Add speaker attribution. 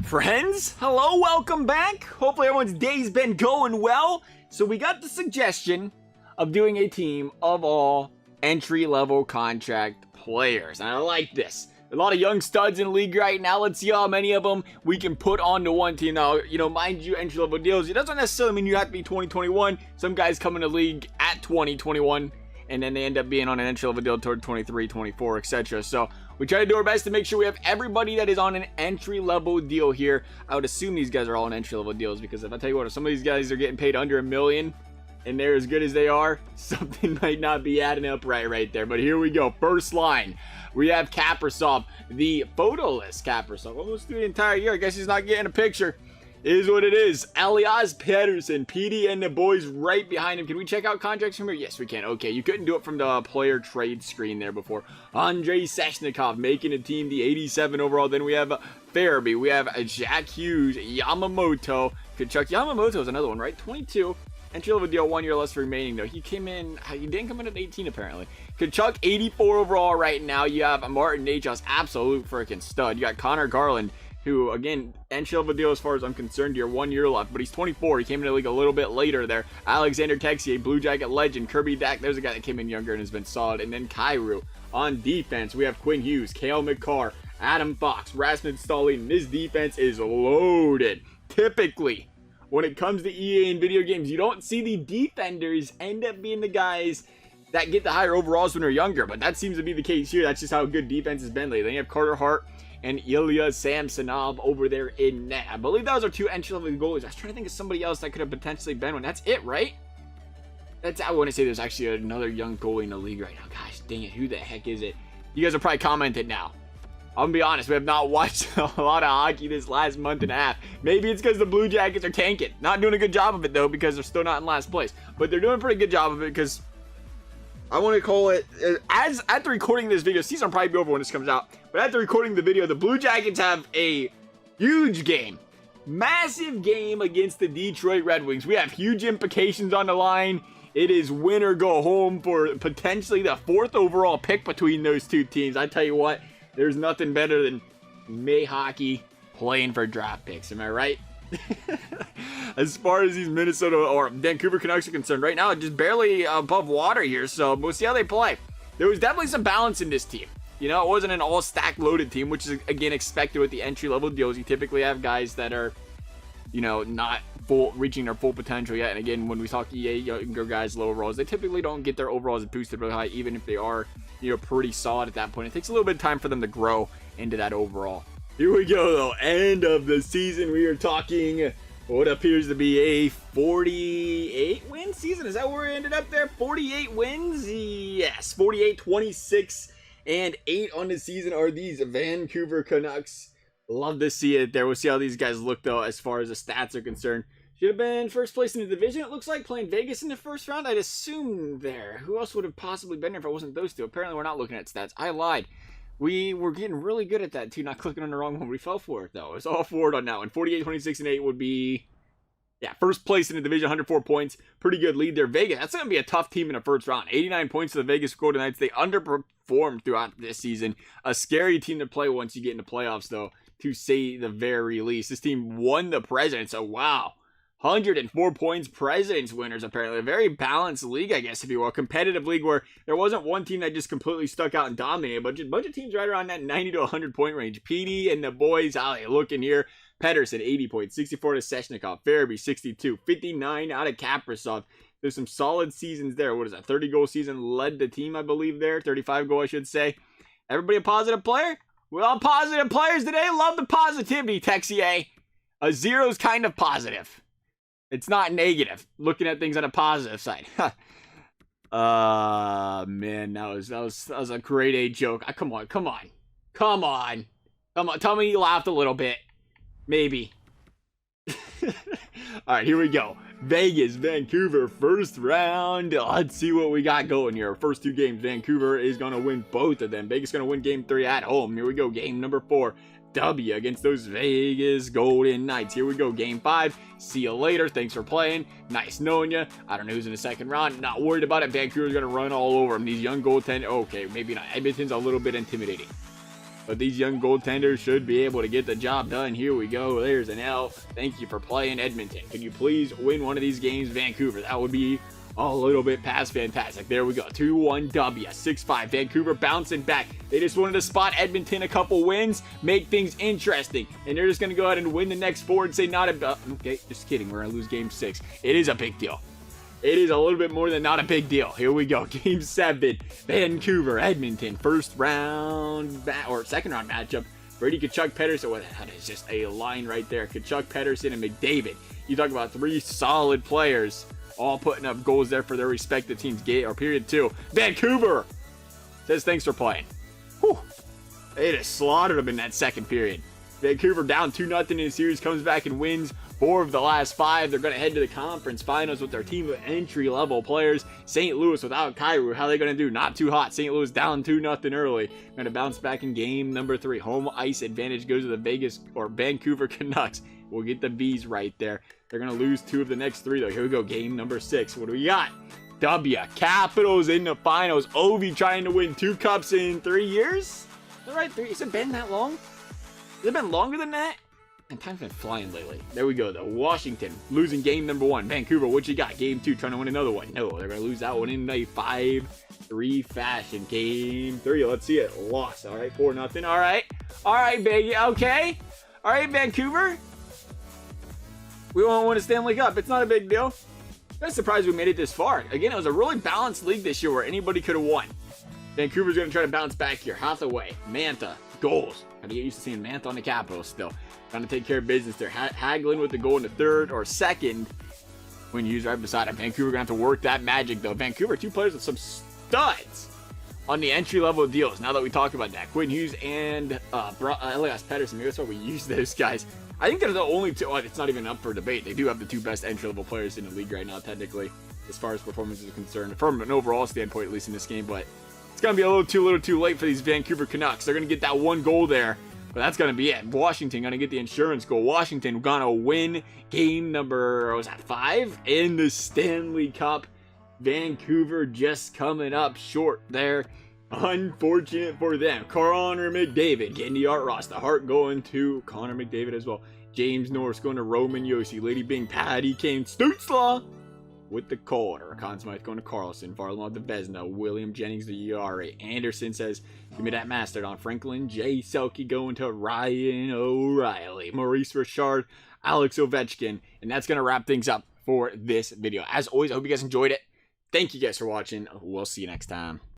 Speaker 1: Friends, hello, welcome back. Hopefully everyone's day's been going well. So we got the suggestion of doing a team of all entry-level contract players. And I like this. A lot of young studs in the league right now. Let's see how many of them we can put onto one team. Now, mind you, entry-level deals, it doesn't necessarily mean you have to be 2021. Some guys come in the league at 2021, and then they end up being on an entry-level deal toward 23, 24, etc. So we try to do our best to make sure we have everybody that is on an entry-level deal here. I would assume these guys are all on entry-level deals, because if I tell you what, if some of these guys are getting paid under $1 million and they're as good as they are, something might not be adding up right there. But here we go. First line, we have Kaprizov, the photo-less Kaprizov. Almost through the entire year. I guess he's not getting a picture. Is what it is. Elias Pettersson, PD, and the boys right behind him. Can we check out contracts from here? Yes, we can. Okay, you couldn't do it from the player trade screen there before. Andrei Svechnikov making a team, the 87 overall. Then we have Farabee. We have Jack Hughes, Yamamoto. Kachuk. Yamamoto is another one, right? 22. Entry-level deal, 1 year less remaining, though. He didn't come in at 18, apparently. Kachuk, 84 overall right now. You have Martin Necas, absolute freaking stud. You got Connor Garland, who, again, entry-level deal as far as I'm concerned here, 1 year left, but he's 24. He came into the league a little bit later there. Alexander Texier, Blue Jacket legend. Kirby Dack, there's a guy that came in younger and has been solid. And then Kyrou. On defense, we have Quinn Hughes, Cale Makar, Adam Fox, Rasmus Dahlin. This defense is loaded. Typically, when it comes to EA and video games, you don't see the defenders end up being the guys that get the higher overalls when they're younger, but that seems to be the case here. That's just how good defense has been lately. Then you have Carter Hart and Ilya Samsonov over there in net. I believe those are two entry-level goalies. I was trying to think of somebody else that could have potentially been one. That's it, right? I want to say there's actually another young goalie in the league right now. Gosh dang it, who the heck is it? You guys are probably commented now. I'm gonna be honest, we have not watched a lot of hockey this last month and a half. Maybe it's because the Blue Jackets are tanking. Not doing a good job of it, though, because they're still not in last place. But they're doing a pretty good job of it, because I want to call it, as at the recording of this video, season will probably be over when this comes out, but at the recording of the video, the Blue Jackets have a huge game. Massive game against the Detroit Red Wings. We have huge implications on the line. It is win or go home for potentially the 4th overall pick between those two teams. I tell you what, there's nothing better than May hockey playing for draft picks. Am I right? As far as these Minnesota or Vancouver Canucks are concerned, right now, just barely above water here. So we'll see how they play. There was definitely some balance in this team. It wasn't an all-stack loaded team, which is, again, expected with the entry-level deals. You typically have guys that are, not reaching their full potential yet. And again, when we talk EA, younger guys, low overalls, they typically don't get their overalls boosted really high, even if they are, pretty solid at that point. It takes a little bit of time for them to grow into that overall. Here we go, though. End of the season. We are talking what appears to be a 48-win season. Is that where we ended up there? 48 wins? Yes, 48, 26, and 8 on the season are these Vancouver Canucks. Love to see it there. We'll see how these guys look, though, as far as the stats are concerned. Should have been first place in the division, it looks like, playing Vegas in the first round. I'd assume there. Who else would have possibly been there if it wasn't those two? Apparently, we're not looking at stats. I lied. We were getting really good at that, too, not clicking on the wrong one. We fell for it, though. It's all forward on that one. 48, 26, and 8 would be, first place in the division, 104 points. Pretty good lead there. Vegas, that's going to be a tough team in the first round. 89 points to the Vegas Golden Knights. They underperformed throughout this season. A scary team to play once you get into playoffs, though, to say the very least. This team won the Presidents, so wow. 104 points, Presidents winners, apparently. A very balanced league, I guess, if you will. A competitive league where there wasn't one team that just completely stuck out and dominated, but just a bunch of teams right around that 90 to 100 point range. PD and the boys, how they looking here. Pettersson, 80 points, 64 to Svechnikov. Farabee, 62, 59 out of Kaprizov. There's some solid seasons there. What is that? 30-goal season led the team, I believe, there. 35-goal, I should say. Everybody a positive player? We're all positive players today. Love the positivity, Texier. A zero's kind of positive. It's not negative. Looking at things on a positive side. Man, that was a grade A joke. Come on. Tell me you laughed a little bit. Maybe. All right, here we go. Vegas, Vancouver, first round. Let's see what we got going here. First two games, Vancouver is going to win both of them. Vegas going to win game 3 at home. Here we go, game number 4. W against those Vegas Golden Knights. Here we go, game 5. See you later. Thanks for playing. Nice knowing you. I don't know who's in the second round. Not worried about it. Vancouver's going to run all over them. These young goaltenders. Okay, maybe not. Edmonton's a little bit intimidating. but these young goaltenders should be able to get the job done. Here we go. There's an L. Thank you for playing, Edmonton. Can you please win one of these games, Vancouver? That would be a little bit past fantastic. There we go. 2-1 W. 6-5. Vancouver bouncing back. They just wanted to spot Edmonton a couple wins, make things interesting. And they're just going to go ahead and win the next 4 and say not a... Okay, just kidding. We're going to lose game 6. It is a big deal. It is a little bit more than not a big deal. Here we go. Game 7. Vancouver, Edmonton. First round, or second round matchup. Brady Tkachuk, Pedersen. Well, that is just a line right there. Tkachuk, Pedersen, and McDavid. You talk about 3 solid players all putting up goals there for their respective teams. Period 2. Vancouver says thanks for playing. Whew. They just slaughtered them in that second period. Vancouver down 2-0 in the series, comes back and wins 4 of the last 5. They're going to head to the conference finals with their team of entry-level players. St. Louis without Kyrou. How are they going to do? Not too hot. St. Louis down 2-0 early. Going to bounce back in game number 3. Home ice advantage goes to the Vancouver Canucks. We'll get the V's right there. They're going to lose 2 of the next 3, though. Here we go. Game number 6. What do we got? W. Capitals in the finals. Ovi trying to win 2 cups in 3 years? Is that right? 3? Has it been that long? Has it been longer than that? And time's been flying lately. There we go, though. Washington losing game number 1. Vancouver, what you got? Game 2, trying to win another one. No, they're going to lose that one in a 5-3 fashion. Game 3, let's see it. Lost. All right, 4-0. All right. All right, baby. Okay. All right, Vancouver. We won't win a Stanley Cup. It's not a big deal. I'm surprised we made it this far. Again, it was a really balanced league this year where anybody could have won. Vancouver's going to try to bounce back here. Hathaway, Mantha, goals. Gotta get used to seeing Mantha on the Capitals still. Trying to take care of business there. Hagelin with the goal in the 3rd or 2nd. When Hughes right beside him. Vancouver going to have to work that magic, though. Vancouver, 2 players with some studs on the entry-level deals. Now that we talk about that. Quinn Hughes and Elias Pettersson. Maybe that's why we use those guys. I think they're the only 2. It's not even up for debate. They do have the 2 best entry-level players in the league right now, technically, as far as performance is concerned. From an overall standpoint, at least in this game. But it's going to be a little too late for these Vancouver Canucks. They're going to get that 1 goal there. But that's going to be it. Washington going to get the insurance goal. Washington going to win game number, 5 in the Stanley Cup. Vancouver just coming up short there. Unfortunate for them. Connor McDavid getting the Art Ross. The heart going to Connor McDavid as well. James Norris going to Roman Josi. Lady Bing, Patty Kane, Stutzla with the Calder. Conn Smythe going to Carlson. Varlamov to Vezina. William Jennings to Yari. Anderson says, give me that Mastodon. Franklin J. Selke going to Ryan O'Reilly. Maurice Richard. Alex Ovechkin. And that's going to wrap things up for this video. As always, I hope you guys enjoyed it. Thank you guys for watching. We'll see you next time.